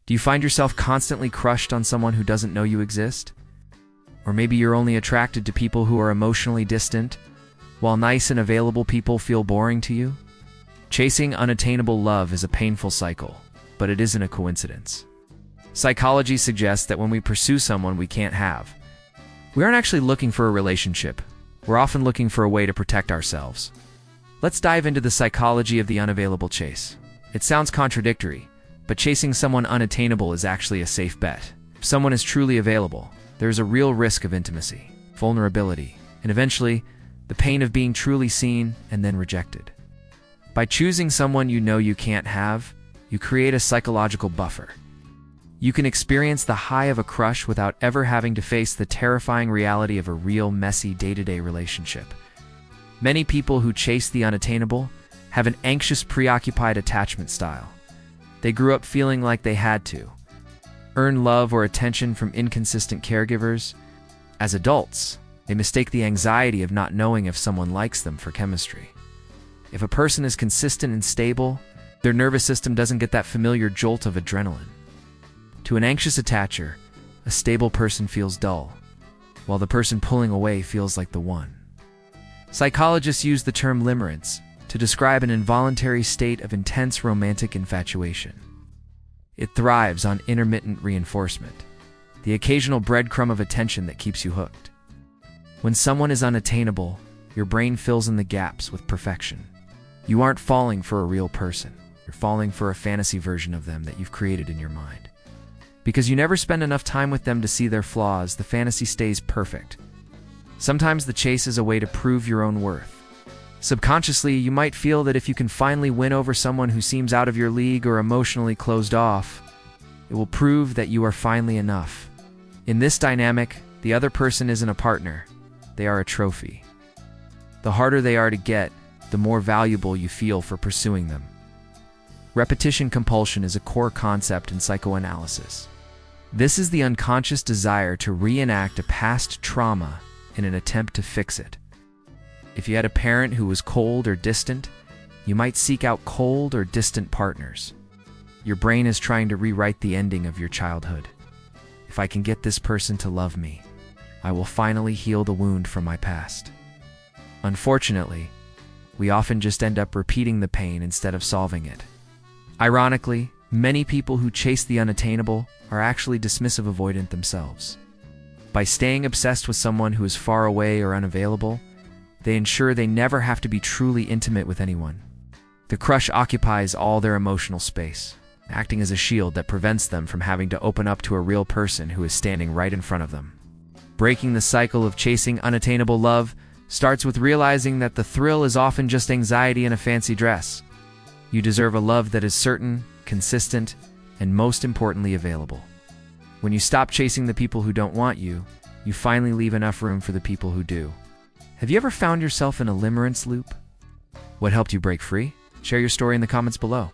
Do you find yourself constantly crushed on someone who doesn't know you exist? Or maybe you're only attracted to people who are emotionally distant, while nice and available people feel boring to you? Chasing unattainable love is a painful cycle, but it isn't a coincidence. Psychology suggests that when we pursue someone we can't have, we aren't actually looking for a relationship. We're often looking for a way to protect ourselves. Let's dive into the psychology of the unavailable chase. It sounds contradictory, but chasing someone unattainable is actually a safe bet. If someone is truly available, there is a real risk of intimacy, vulnerability, and eventually, the pain of being truly seen and then rejected. By choosing someone you know you can't have, you create a psychological buffer. You can experience the high of a crush without ever having to face the terrifying reality of a real, messy, day-to-day relationship. Many people who chase the unattainable have an anxious, preoccupied attachment style. They grew up feeling like they had to earn love or attention from inconsistent caregivers. As adults, they mistake the anxiety of not knowing if someone likes them for chemistry. If a person is consistent and stable, their nervous system doesn't get that familiar jolt of adrenaline. To an anxious attacher, a stable person feels dull, while the person pulling away feels like the one. Psychologists use the term limerence to describe an involuntary state of intense romantic infatuation. It thrives on intermittent reinforcement, the occasional breadcrumb of attention that keeps you hooked. When someone is unattainable, your brain fills in the gaps with perfection. You aren't falling for a real person. You're falling for a fantasy version of them that you've created in your mind. Because you never spend enough time with them to see their flaws, the fantasy stays perfect. Sometimes the chase is a way to prove your own worth. Subconsciously, you might feel that if you can finally win over someone who seems out of your league or emotionally closed off, it will prove that you are finally enough. In this dynamic, the other person isn't a partner. They are a trophy. The harder they are to get, the more valuable you feel for pursuing them. Repetition compulsion is a core concept in psychoanalysis. This is the unconscious desire to reenact a past trauma in an attempt to fix it. If you had a parent who was cold or distant, you might seek out cold or distant partners. Your brain is trying to rewrite the ending of your childhood. If I can get this person to love me, I will finally heal the wound from my past. Unfortunately, we often just end up repeating the pain instead of solving it. Ironically, many people who chase the unattainable are actually dismissive avoidant themselves. By staying obsessed with someone who is far away or unavailable, they ensure they never have to be truly intimate with anyone. The crush occupies all their emotional space, acting as a shield that prevents them from having to open up to a real person who is standing right in front of them. Breaking the cycle of chasing unattainable love starts with realizing that the thrill is often just anxiety in a fancy dress. You deserve a love that is certain, consistent, and most importantly, available. When you stop chasing the people who don't want you, you finally leave enough room for the people who do. Have you ever found yourself in a limerence loop? What helped you break free? Share your story in the comments below.